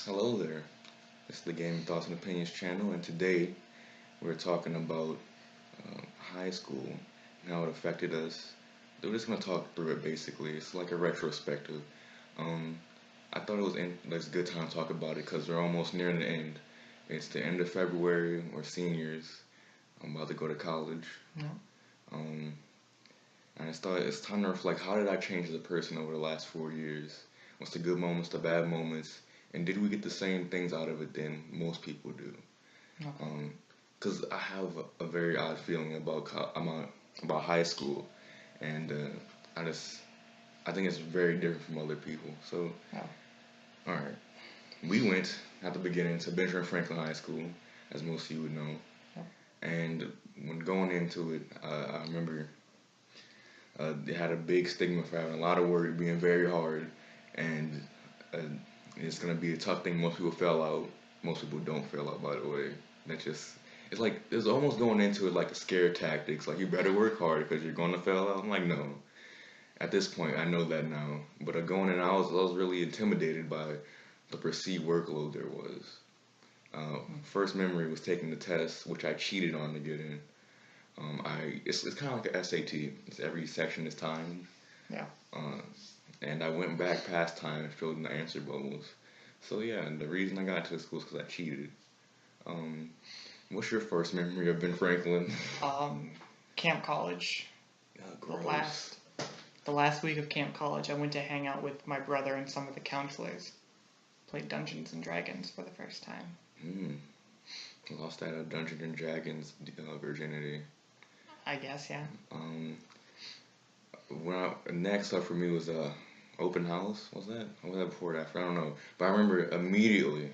Hello there. It's the Game Thoughts and Opinions channel, and today we're talking about high school and how it affected us. We're just gonna talk through it basically. It's like a retrospective. Um, I thought it's a good time to talk about it because we're almost near the end. It's the end of February. We're seniors. I'm about to go to college. Yeah. Um, and it's time to reflect. How did I change as a person over the last 4 years? What's the good moments, the bad moments, and did we get the same things out of it than most people do? Okay. Because I have a very odd feeling about high school, and I just I think it's very different from other people. So, Yeah. all right, we went at the beginning to Benjamin Franklin High School, as most of you would know, Yeah. and when going into it, I remember it had a big stigma for having a lot of work, being very hard, and uh, it's gonna be a tough thing. Most people fail out. Most people don't fail out, by the way. That just it's like it's almost going into it like a scare tactics. Like you better work hard because you're gonna fail out. I'm like, no. At this point, I know that now. But going in, I was really intimidated by the perceived workload there was. First memory was taking the test, which I cheated on to get in. It's kind of like a SAT. It's every section is timed. Yeah. Uh, and I went back past time and filled in the answer bubbles. So yeah, and the reason I got to the school is because I cheated. Um, what's your first memory of Ben Franklin? Um, Camp College. The Gross. last the last week of Camp College, I went to hang out with my brother and some of the counselors. Played Dungeons and Dragons for the first time. Hmm. Lost that Dungeons and Dragons virginity. I guess, yeah. Um, next up for me was open house. Was that? Or was that before or after? I don't know. But I remember immediately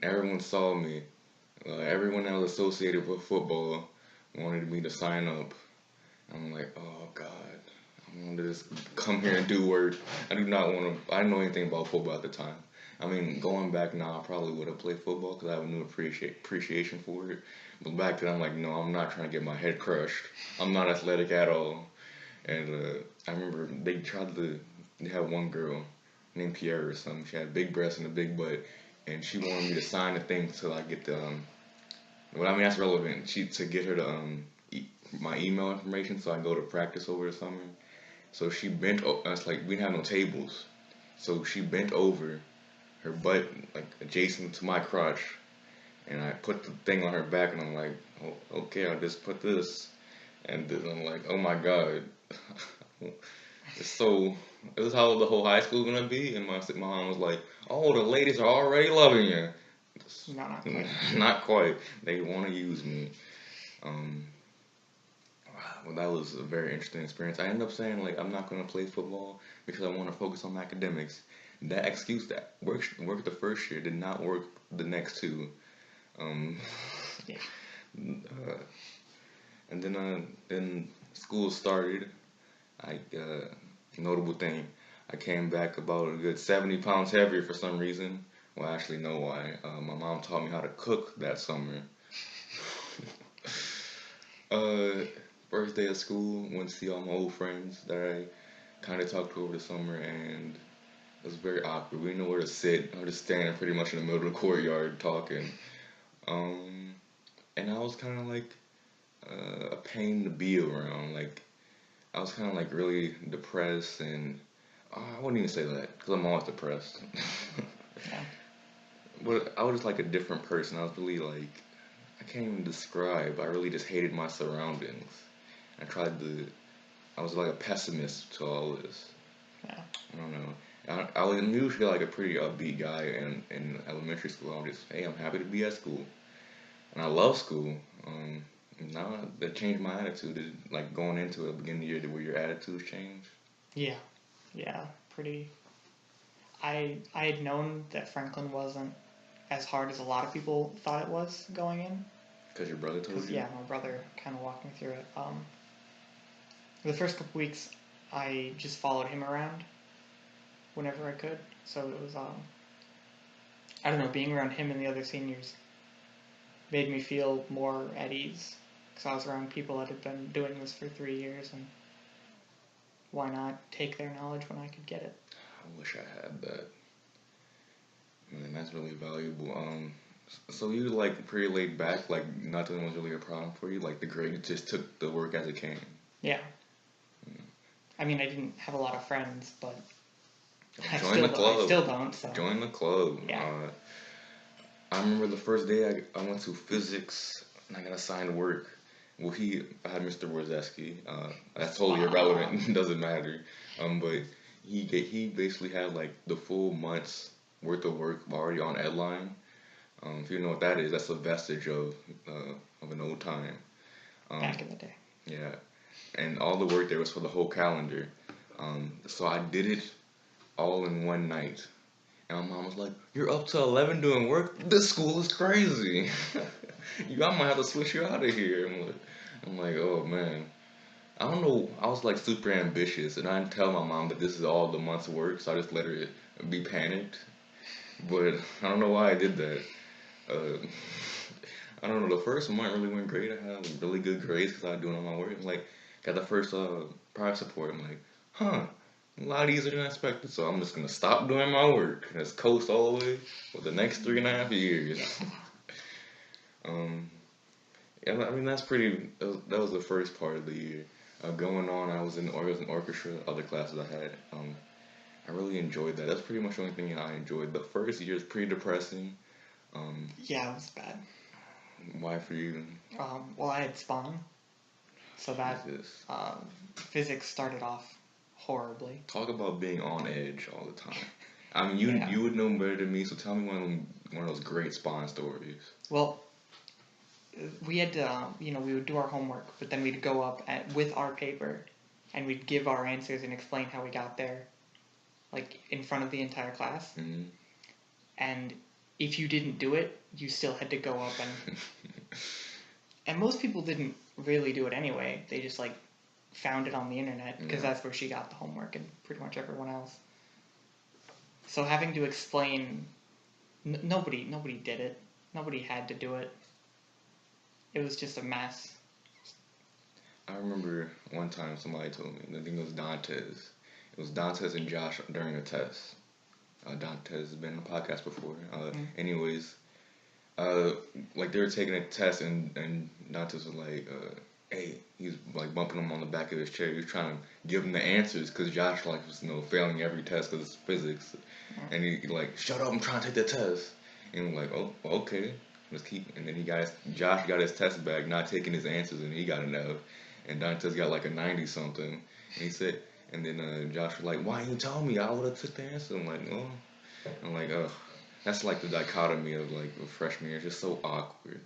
everyone saw me. Everyone that was associated with football wanted me to sign up. I'm like, oh God, I want to just come here and do work. I do not want to. I didn't know anything about football at the time. I mean, going back now, I probably would have played football because I have a new appreciation for it. But back then, I'm like, no, I'm not trying to get my head crushed. I'm not athletic at all. And I remember they had one girl named Pierre or something. She had big breasts and a big butt, and she wanted me to sign the thing till I get the well, I mean that's relevant. To get her to my email information so I can go to practice over the summer. So she bent. It's like we didn't have no tables, so she bent over, her butt like adjacent to my crotch, and I put the thing on her back, and I'm like, oh, okay, I'll just put this, and then I'm like, oh my God, so it was how the whole high school gonna be, and my mom was like, oh, the ladies are already loving you. No, not quite. Not quite. They want to use me. Um, well, that was a very interesting experience. I ended up saying like I'm not gonna play football because I want to focus on academics. That excuse that worked the first year did not work the next two. Um, Yeah. uh, and then school started. I notable thing, I came back about a good 70 pounds heavier for some reason. Well, I actually know why. My mom taught me how to cook that summer. uh, First day of school, went to see all my old friends that I kind of talked to over the summer, and it was very awkward. We didn't know where to sit. I was just standing pretty much in the middle of the courtyard talking. Um, and I was kind of like a pain to be around. Like I was kind of like really depressed, and I wouldn't even say that because I'm always depressed. Yeah. But I was just like a different person. I was really like I can't even describe. I really just hated my surroundings. I tried to. I was like a pessimist to all this. Yeah. I don't know. I was usually like a pretty upbeat guy in elementary school. I'm just, hey, I'm happy to be at school, and I love school. Um, Now that changed my attitude. Like going into it, beginning of the year, where your attitudes change. Yeah. Yeah. Pretty. I had known that Franklin wasn't as hard as a lot of people thought it was going in. Cause your brother told Because, you. yeah, my brother kind of walked me through it. The first couple weeks, I just followed him around whenever I could. So it was, I don't know, being around him and the other seniors made me feel more at ease. Because I was around people that had been doing this for 3 years, and why not take their knowledge when I could get it? I wish I had that. Man, that's really valuable. So you like pretty laid back, like nothing was really a problem for you. Like the grade just took the work as it came. Yeah. I mean, I didn't have a lot of friends, but Join the I club. still don't. So Join the club. yeah. I remember the first day I went to physics and I got assigned work. Well, I had Mr. Warzeski. That's totally irrelevant. Doesn't matter. But he basically had like the full month's worth of work already on Edline. If you know what that is, that's a vestige of an old time. Back in the day. Yeah, and all the work there was for the whole calendar. So I did it all in one night. And my mom was like, "You're up to 11 doing work? This school is crazy. I might have to switch you out of here." I'm like, oh man. I don't know. I was like super ambitious, and I didn't tell my mom that this is all the month's work, so I just let her be panicked. But I don't know why I did that. Uh, I don't know. The first month really went great. I had really good grades because I was doing all my work. Like, got the first product support. I'm like, huh, a lot easier than I expected. So I'm just gonna stop doing my work and just coast all the way for the next 3.5 years. um, yeah, I mean that's pretty. That was the first part of the year. Going on, I was in orchestra. Other classes I had. I really enjoyed that. That's pretty much the only thing I enjoyed. The first year is pretty depressing. Yeah, it was bad. Why for you? Well, I had Spawn, so that Jesus. physics started off horribly. Talk about being on edge all the time. I mean, Yeah. you would know better than me. So tell me one of those great Spawn stories. Well, we had to, we would do our homework, but then we'd go up with our paper, and we'd give our answers and explain how we got there, like in front of the entire class. Mm-hmm. And if you didn't do it, you still had to go up and. And most people didn't really do it anyway. They just like found it on the internet because that's where she got the homework and pretty much everyone else. So having to explain, nobody did it. Nobody had to do it. It was just a mess. I remember one time somebody told me, I think it was Dantes. It was Dantes and Josh during a test. Dantes has been on the podcast before. Anyways, like they were taking a test and Dantes was like, hey, he's like bumping him on the back of his chair. He was trying to give him the answers because Josh like was failing every test because it's physics, and he like, shut up, I'm trying to take the test. And we're like, oh, okay, let's keep. And then Josh got his test back, not taking his answers, and he got an F. And Dantes got like a 90 something. And he said, and then Josh was like, why didn't you tell me? I would have took the answer. I'm like, oh, I'm like, ugh. That's like the dichotomy of like a freshman year. It's just so awkward.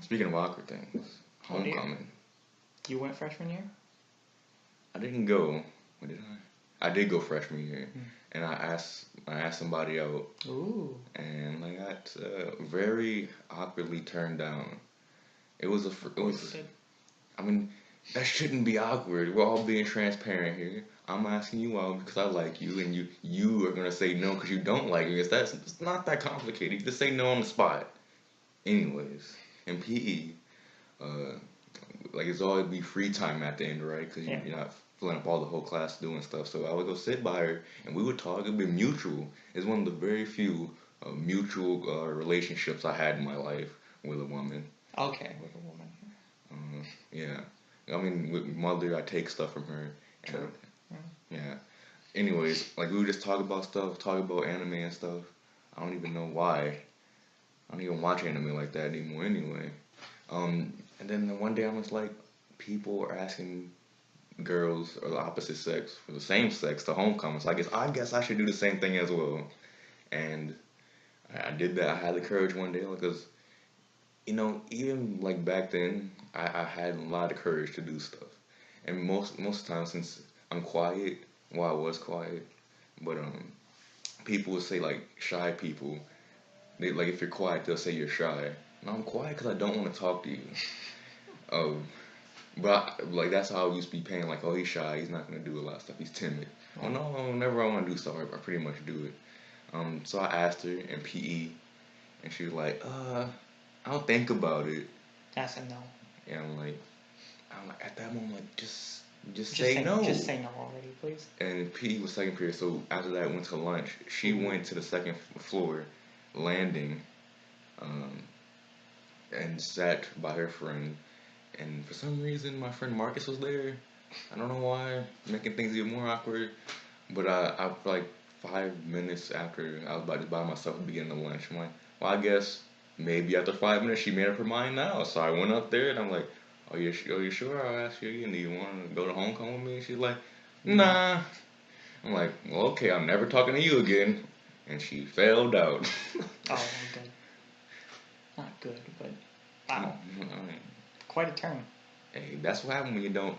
Speaking of awkward things, homecoming. You went freshman year? I didn't go. What did I? I did go freshman year, and I asked somebody out. Ooh. And I got very awkwardly turned down. It was. I mean, that shouldn't be awkward. We're all being transparent here. I'm asking you out because I like you, and you are gonna say no because you don't like me. It's not that complicated. You just say no on the spot. Anyways, in PE, like it's always be free time at the end, right? Because you're not filling up all the whole class doing stuff. So I would go sit by her, and we would talk. It'd be mutual. It's one of the very few mutual relationships I had in my life with a woman. Okay, with a woman. Yeah. I mean, with mother, I take stuff from her. True. Yeah. Anyways, like we would just talk about stuff, talk about anime and stuff. I don't even know why. I don't even watch anime like that anymore anyway. And then one day I was like, people are asking girls of the opposite sex for the same sex to homecoming. So I guess I should do the same thing as well. And I did that. I had the courage one day because, even like back then, I had a lot of courage to do stuff. And most of the time, since I'm quiet, well, I was quiet, but people would say like shy people. They like if you're quiet, they'll say you're shy. No, I'm quiet because I don't want to talk to you. But like that's how I used to be paying. Like, oh, he's shy. He's not gonna do a lot of stuff. He's timid. Oh no, whenever I want to do stuff, I pretty much do it. So I asked her in PE, and she was like, I'll think about it. That's a no. And I'm like at that moment, like just say no. Just say no already, please. And PE was second period, so after that, I went to lunch. She went to the second floor, landing, um, and sat by her friend. And for some reason, my friend Marcus was there. I don't know why, making things even more awkward. But I like 5 minutes after I was about to buy myself at the beginning of lunch, I'm like, well, I guess maybe after 5 minutes she made up her mind now. So I went up there and I'm like, are you sure? I'll ask you again. Do you want to go to homecoming with me? And she's like, nah. I'm like, well, okay, I'm never talking to you again. And she failed out. Oh, good. Not good, but wow, quite a turn. Hey, that's what happens when you don't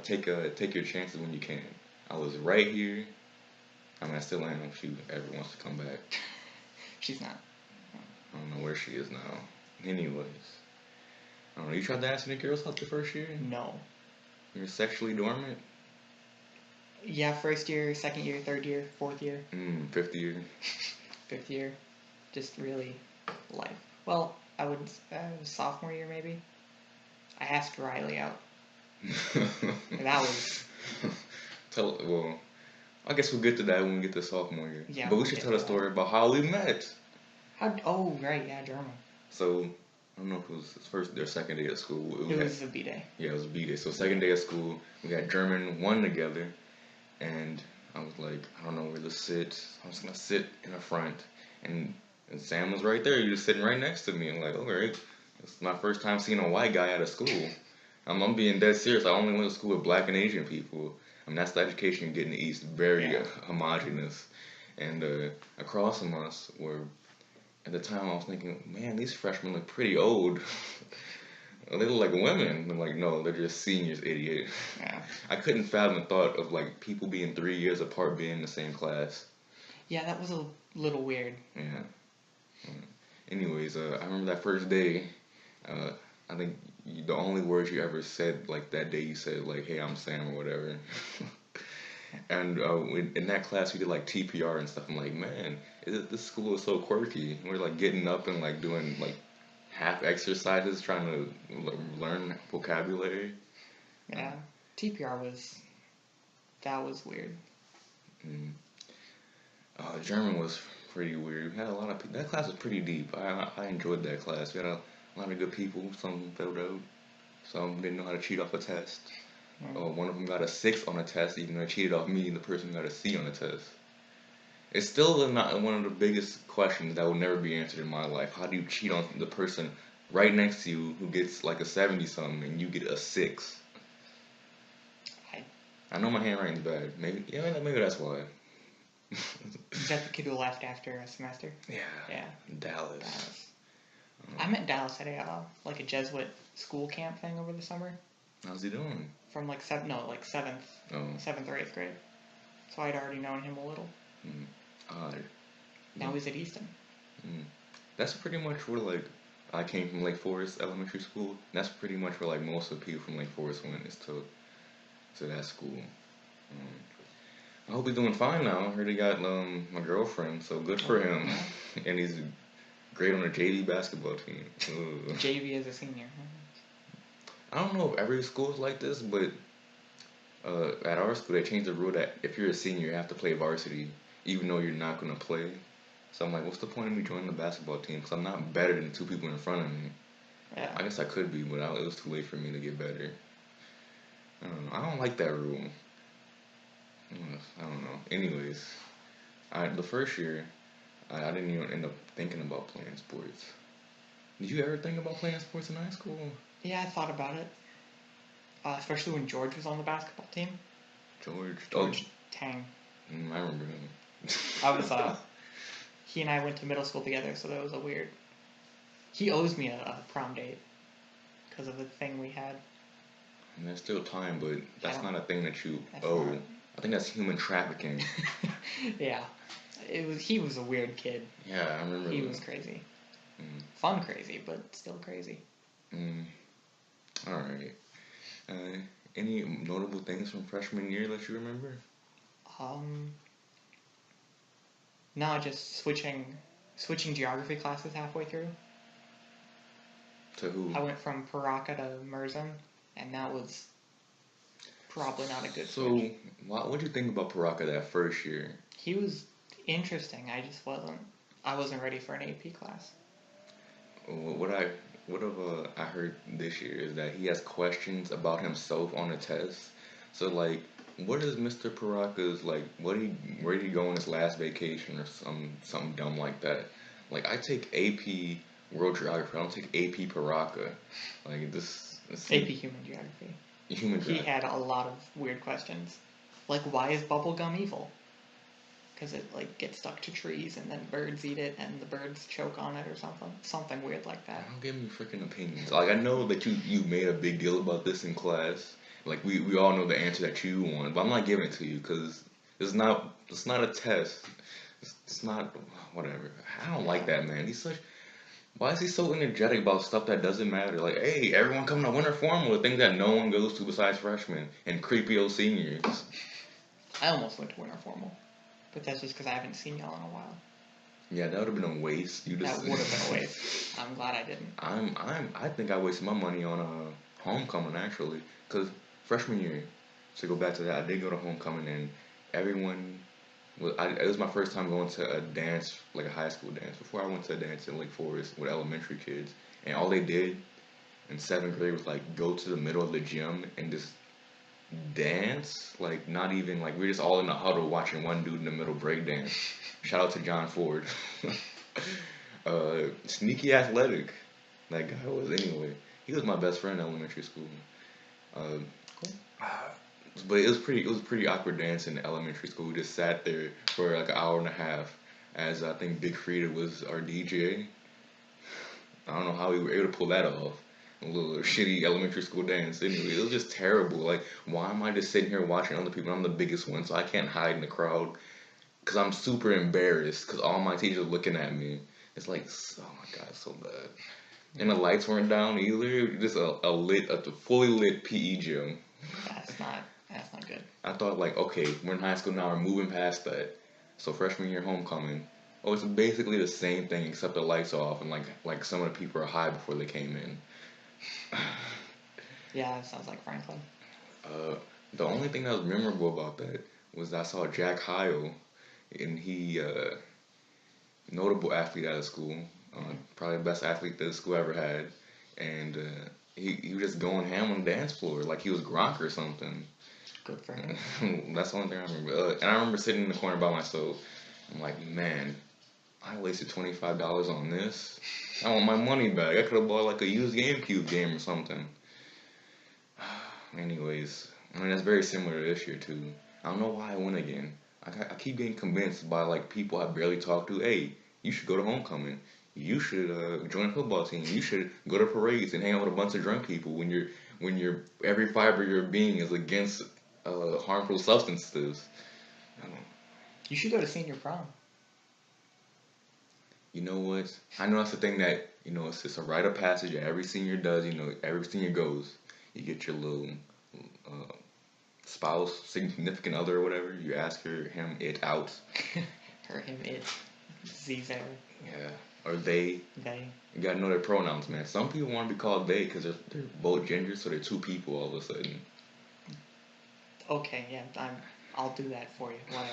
take your chances when you can. I was right here. I mean, I still am if she ever wants to come back. She's not. I don't know where she is now. Anyways, I don't know. You tried to ask any girls out the first year? No. You're sexually dormant? Yeah, first year, second year, third year, fourth year. Fifth year. Fifth year. Just really life. Well, I would, sophomore year maybe. I asked Riley out. That was. Well, I guess we'll get to that when we get to sophomore year. Yeah, But we we'll should get tell to a that. story about how we met. Oh, right, yeah, German. So, I don't know if it was his first or second day of school. It was a B day. Yeah, it was a B day. So, second day of school, we got German 1 together. And I was like, I don't know where to sit. I was going to sit in the front. And Sam was right there. He was sitting right next to me. I'm like, all right. It's my first time seeing a white guy out of school. I'm being dead serious. I only went to school with black and Asian people. I mean, that's the education you get in the East. Very homogenous. And across from us were, at the time, I was thinking, man, these freshmen look pretty old. They look like women. I'm like, no, they're just seniors, idiot. Yeah. I couldn't fathom the thought of like people being 3 years apart being in the same class. Yeah, that was a little weird. Yeah. Anyways, I remember that first day. I think the only words you ever said like that day, you said like, "Hey, I'm Sam" or whatever. And in that class, we did like TPR and stuff. I'm like, man, this school is so quirky. We're like getting up and like doing like half exercises, trying to learn vocabulary. Yeah, TPR that was weird. Mm. German was pretty weird. We had a lot of that class was pretty deep. I enjoyed that class. We had a lot of good people. Some failed out. Some didn't know how to cheat off a test. One of them got a 6 on a test, even though they cheated off me, and the person got a C on the test. It's still not one of the biggest questions that will never be answered in my life. How do you cheat on the person right next to you who gets like a 70 something and you get a 6? I know my handwriting's bad. Maybe that's why. Is that the kid who left after a semester? Yeah. Dallas. I met Dallas at a Jesuit school camp thing over the summer. How's he doing? From seventh or eighth grade. So I'd already known him a little. Odd. Now he's at Easton. That's pretty much where like I came from Lake Forest Elementary School. That's pretty much where like most of the people from Lake Forest went is to that school. I hope he's doing fine now. I heard he got my girlfriend, so good for him. And he's great on the JV basketball team. JV as a senior. I don't know if every school is like this, but at our school they changed the rule that if you're a senior, you have to play varsity, even though you're not going to play. So I'm like, what's the point of me joining the basketball team? Because I'm not better than 2 people in front of me. Yeah. I guess I could be, but it was too late for me to get better. I don't know. I don't like that rule. I don't know. Anyways, the first year, I didn't even end up thinking about playing sports. Did you ever think about playing sports in high school? Yeah, I thought about it. Especially when George was on the basketball team. George Tang. I remember him. He and I went to middle school together, so that was a weird. He owes me a prom date because of the thing we had. And there's still time, but that's not a thing that you owe. Not. I think that's human trafficking. Yeah, he was a weird kid. Yeah, I remember. He was crazy. Fun crazy, but still crazy. All right. Any notable things from freshman year that you remember? No, just switching geography classes halfway through. To who? I went from Paraka to Merzen, and that was probably not a good switch. So, what did you think about Paraka that first year? He was interesting. I just wasn't. I wasn't ready for an AP class. What I what have I heard this year is that he has questions about himself on the test. So like, what is Mr. Paraka's like? Where did he go on his last vacation or something dumb like that? Like I take AP World Geography. I don't take AP Paraka. Like this AP Human Geography. human He geography. had a lot of weird questions, like why is bubblegum evil? Because it like gets stuck to trees and then birds eat it and the birds choke on it or something weird like that. Don't give me freaking opinions. Like I know that you made a big deal about this in class. Like we all know the answer that you want, but I'm not giving it to you because it's not a test. It's not whatever. I don't like that man. He's such. Why is he so energetic about stuff that doesn't matter? Like, hey, everyone come to winter formal, the thing that no one goes to besides freshmen and creepy old seniors. I almost went to winter formal, but that's just because I haven't seen y'all in a while. Yeah, that would have been a waste. You just That would have been a waste. I'm glad I didn't. I think I wasted my money on homecoming actually, cause freshman year. To go back to that, I did go to homecoming and everyone it was my first time going to a dance, like a high school dance. Before I went to a dance in Lake Forest with elementary kids, and all they did in seventh grade was like go to the middle of the gym and just dance. Like not even like we're just all in a huddle watching one dude in the middle break dance. Shout out to John Ford. Sneaky athletic. That guy was anyway. He was my best friend in elementary school. Uh, Cool. but it was pretty awkward dance in elementary school. We just sat there for like an hour and a half as I think Big Frida was our DJ. I don't know how we were able to pull that off. A little shitty elementary school dance. Anyway, it was just terrible. Like, why am I just sitting here watching other people? I'm the biggest one, so I can't hide in the crowd because I'm super embarrassed because all my teachers are looking at me. It's like, oh my god, it's so bad. And the lights weren't down either. Just a fully lit PE gym. That's not good. I thought like, okay, we're in high school now. We're moving past that. So freshman year homecoming. Oh, it's basically the same thing except the lights off and like some of the people are high before they came in. Yeah, it sounds like Franklin. Uh, the only thing that was memorable about that was I saw Jack Heil, and he notable athlete out of school, probably the best athlete that the school ever had, and he was just going ham on the dance floor like he was Gronk or something. Good for him. That's the only thing I remember. And I remember sitting in the corner by myself. I'm like, man, I wasted $25 on this. I want my money back. I could have bought like a used GameCube game or something. Anyways, I mean that's very similar to this year too. I don't know why I went again. I keep getting convinced by like people I barely talk to. Hey, you should go to homecoming. You should join a football team. You should go to parades and hang out with a bunch of drunk people when you're every fiber of your being is against harmful substances. I don't, You should go to senior prom. you know what? I know that's the thing that it's just a rite of passage that every senior does. Every senior goes. You get your little uh, spouse, significant other, or whatever. You ask him, it out. Her, him, it. Z's there. Yeah, or they. They. You gotta know their pronouns, man. Some people want to be called they because they're both genders, so they're two people all of a sudden. Okay, yeah, I'll do that for you. Whatever.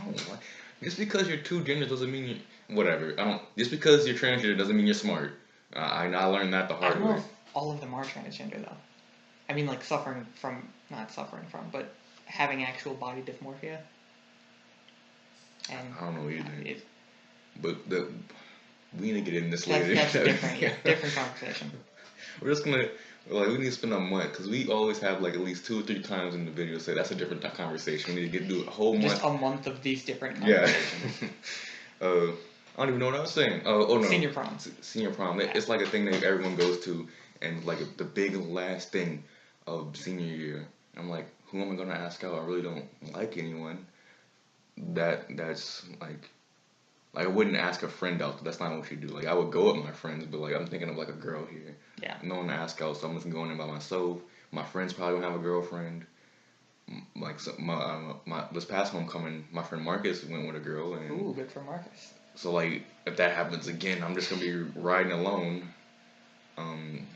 I don't like. Just because you're two genders doesn't mean you. Whatever. I don't. Just because you're transgender doesn't mean you're smart. I learned that the I hard don't know way. if all of them are transgender though. I mean, like not suffering from, but having actual body dysmorphia. And I don't know either. it, But we need to get in this that's later. a different conversation. We're just gonna we need to spend a month because we always have like at least 2 or 3 times in the video say that's a different conversation. We need to do a whole month. Just a month of these different Yeah. conversations. I don't even know what I was saying. Oh no. Senior prom. Senior prom. It's like a thing that everyone goes to, and like the big last thing of senior year. I'm like, who am I gonna ask out? I really don't like anyone. That's like I wouldn't ask a friend out. That's not what you do. Like I would go with my friends, but like I'm thinking of like a girl here. Yeah. No one to ask out, so I'm just going in by myself. My friends probably don't have a girlfriend. Like so my this past homecoming, my friend Marcus went with a girl, and Ooh, good for Marcus. so like if that happens again, I'm just gonna be riding alone,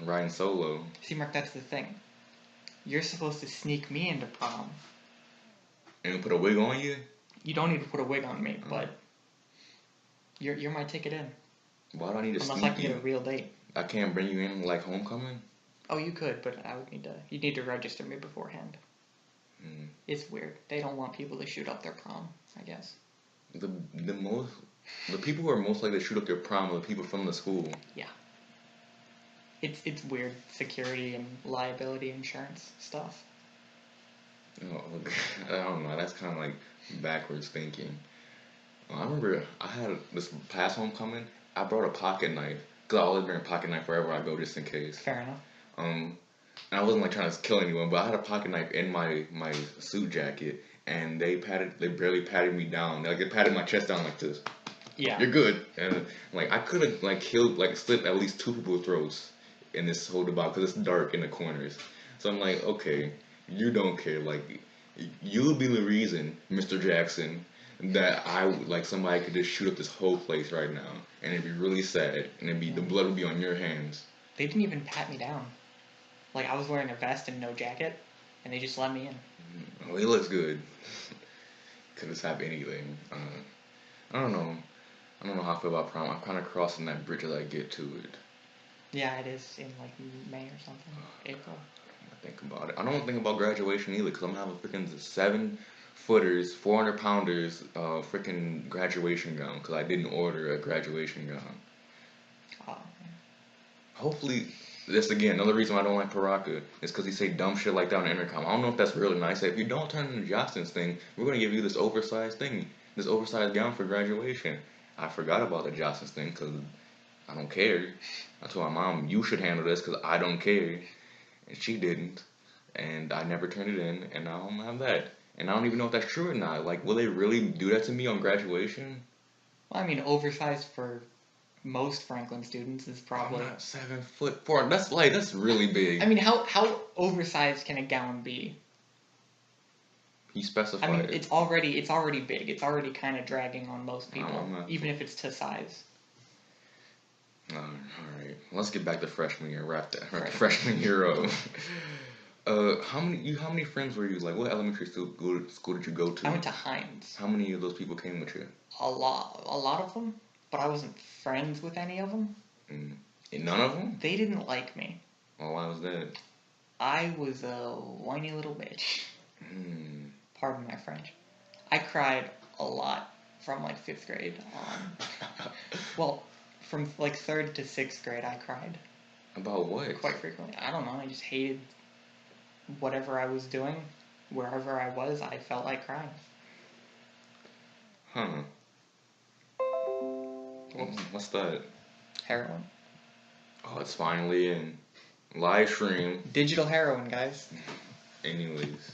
riding solo. See, Mark, that's the thing. You're supposed to sneak me into prom. And put a wig on you. You don't need to put a wig on me, but You're my ticket in. Why do I need to Unless sneak I can you? get a real date. I can't bring you in like homecoming? Oh, you could, but I would need to. You'd need to register me beforehand. Mm. It's weird. They don't want people to shoot up their prom, I guess. The people who are most likely to shoot up their prom are the people from the school. Yeah. It's weird security and liability insurance stuff. Oh, I don't know. That's kind of like backwards thinking. I remember I had this past homecoming. I brought a pocket knife because I always bring a pocket knife wherever I go just in case. Fair enough. And I wasn't like trying to kill anyone, but I had a pocket knife in my suit jacket, and they barely patted me down. They patted my chest down like this. Yeah. You're good. And like I could have like killed like slit at least two people's throats in this whole debacle because it's dark in the corners. So I'm like, okay, you don't care. Like you'll be the reason, Mr. Jackson, that I like somebody could just shoot up this whole place right now, and it'd be really sad, and the blood would be on your hands. They didn't even pat me down. Like I was wearing a vest and no jacket, and they just let me in. Oh, he looks good. Could just have anything. I don't know. I don't know how I feel about prom. I'm kind of crossing that bridge as I get to it. Yeah, it is in like May or something, April. I think about it. I don't think about graduation either because I'm gonna have a freaking 7-footers, 400-pounders, freaking graduation gown because I didn't order a graduation gown. Oh, Hopefully, this again, another reason why I don't like Paraka is because he say dumb shit like that on the intercom. I don't know if that's really nice. If you don't turn into Justin's thing, we're gonna give you this oversized thing, this oversized gown for graduation. I forgot about the Justin's thing because I don't care. I told my mom you should handle this because I don't care, and she didn't, and I never turned it in, and I don't have that. And I don't even know if that's true or not. Like, will they really do that to me on graduation? well, I mean, oversized for most Franklin students is probably. I'm not 7'4". That's really big. I mean, how oversized can a gown be? He specified. I mean, it's already big. It's already kind of dragging on most people, not- even if it's to size. All right. Let's get back to freshman year. Wrap that. Freshman year up. How many friends were you? Like, what elementary school did you go to? I went to Hines. How many of those people came with you? A lot of them, but I wasn't friends with any of them. And none of them? They didn't like me. Well, why was that? I was a whiny little bitch. Mm. Pardon my French. I cried a lot from like 5th grade on. Well, from like 3rd to 6th grade, I cried. About what? Quite frequently. I don't know. I just hated whatever I was doing. Wherever I was, I felt like crying. Huh. Whoops. What's that? Heroin. Oh, it's finally in. Live stream. Digital heroin, guys. Anyways.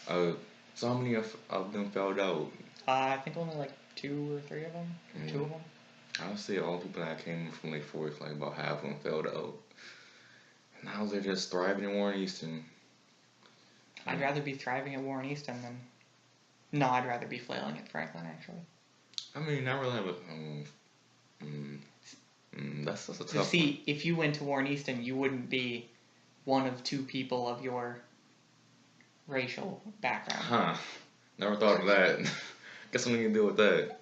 So how many of them fell out? I think only like 2 or 3 of them. 2 of them. I would say all the people that came from Lake Forest, like about half of them fell out. Now they're just thriving in Warren Easton. I'd rather be thriving at Warren Easton than. No, I'd rather be flailing at Franklin, actually. I mean, I really have a. That's a tough See, if you went to Warren Easton, you wouldn't be one of 2 people of your racial background. Huh. Never thought of that. Guess something to deal with that.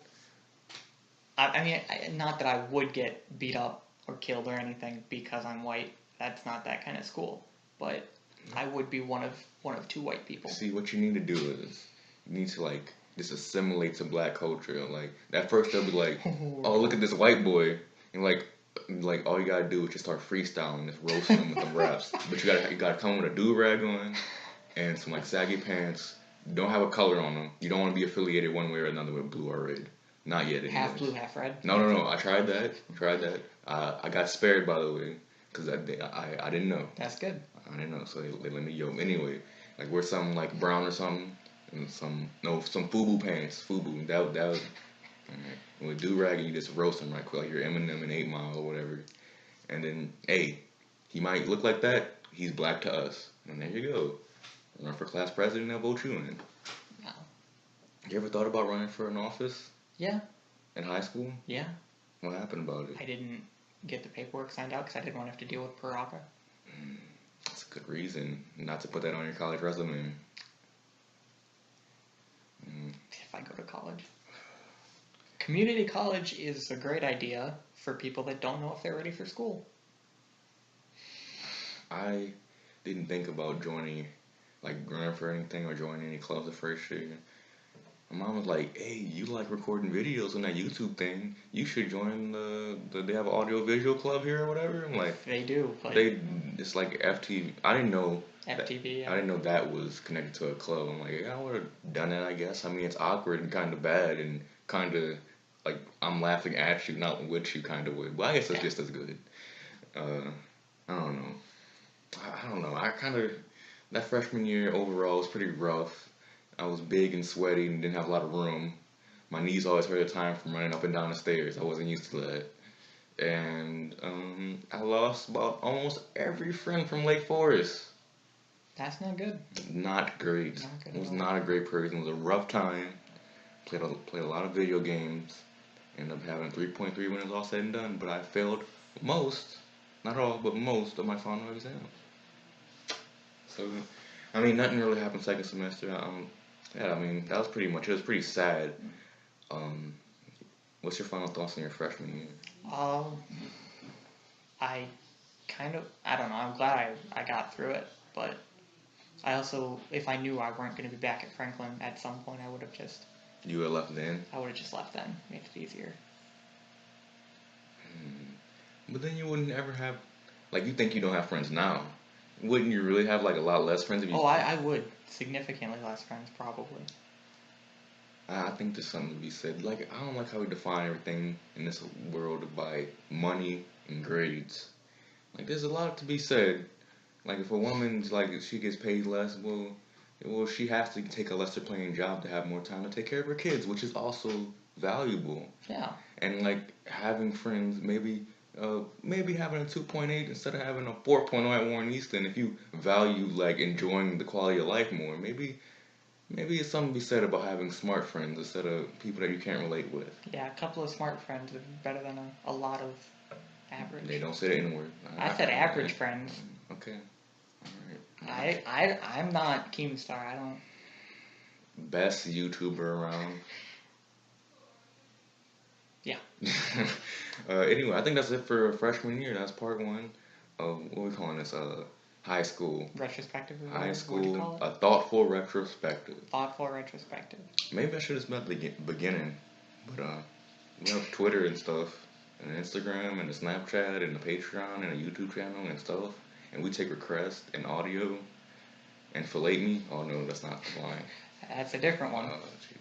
I mean, not that I would get beat up or killed or anything because I'm white. That's not that kind of school. But I would be one of 2 white people. See, what you need to do is you need to like just assimilate to black culture. Like at first they'll be like, "Oh, look at this white boy," and like all you gotta do is just start freestyling, just roasting them with the raps. But you gotta come with a do rag on and some like saggy pants. Don't have a color on them. You don't want to be affiliated one way or another with blue or red. Not yet. Anyways. Half blue, half red. No. I tried that. I got spared, by the way, because I didn't know. That's good. I didn't know, so they let me go. Anyway, like wear something like brown or something, and some FUBU pants. FUBU. That was. Alright. And with do rag, and you just roast them right quick, like you're Eminem in 8 Mile or whatever. And then, hey, he might look like that. He's black to us, and there you go. Run for class president, they'll vote you in. Wow. You ever thought about running for an office? Yeah. In high school? Yeah. What happened about it? I didn't get the paperwork signed out because I didn't want to have to deal with Paraka. That's a good reason not to put that on your college resume. If I go to college. Community college is a great idea for people that don't know if they're ready for school. I didn't think about joining, like, running for anything or joining any clubs the first year. My mom was like, "Hey, you like recording videos on that YouTube thing? You should join they have an audio visual club here or whatever." I'm like, They do, but it's like FTV. I didn't know FTV. I didn't know that was connected to a club. I'm like, yeah, I would have done it, I guess. I mean, it's awkward and kind of bad and kind of like I'm laughing at you, not with you, kind of way. But I guess it's just as good. Uh, I don't know. I don't know. I kind of that freshman year overall was pretty rough. I was big and sweaty and didn't have a lot of room. My knees always hurt at the time from running up and down the stairs. I wasn't used to that. And I lost about almost every friend from Lake Forest. That's not good. Not great. Not good It was at all. not a great person. It was a rough time. Played a lot of video games. Ended up having 3.3 when it was all said and done. But I failed most, not all, but most of my final exams. So, I mean, nothing really happened second semester. Yeah, I mean, that was pretty much it. It was pretty sad. Um, what's your final thoughts on your freshman year? I I don't know. I'm glad I got through it, but I also, if I knew I weren't going to be back at Franklin at some point, I would have just You had left then? I would have just left then. Made it easier. But then you wouldn't ever have, like, you think you don't have friends now. Wouldn't you really have, like, a lot less friends if you... Oh, I would. Significantly less friends, probably. I think there's something to be said. Like, I don't like how we define everything in this world by money and grades. Like, there's a lot to be said. Like, if a woman's, like, if she gets paid less, well, she has to take a lesser paying job to have more time to take care of her kids, which is also valuable. Yeah. And, like, having friends, maybe having a 2.8 instead of having a 4.0 at Warren Easton, if you value, like, enjoying the quality of life more, maybe it's something to be said about having smart friends instead of people that you can't relate with. Yeah, a couple of smart friends would be better than a lot of average. They don't say that in word. I said average friends. Okay. Alright. I'm not Keemstar. I don't. Best YouTuber around. Yeah. Anyway, I think that's it for freshman year. That's part one of what we calling this. High school. Retrospective. High What do school. you call it? A thoughtful retrospective. Thoughtful retrospective. Maybe I should have spent the beginning, but we have Twitter and stuff, and Instagram, and a Snapchat, and a Patreon, and a YouTube channel and stuff, and we take requests and audio, and fillet me. Oh no, that's not the line. That's a different one. Oh jeez.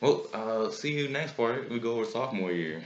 Well, see you next part. We go over sophomore year.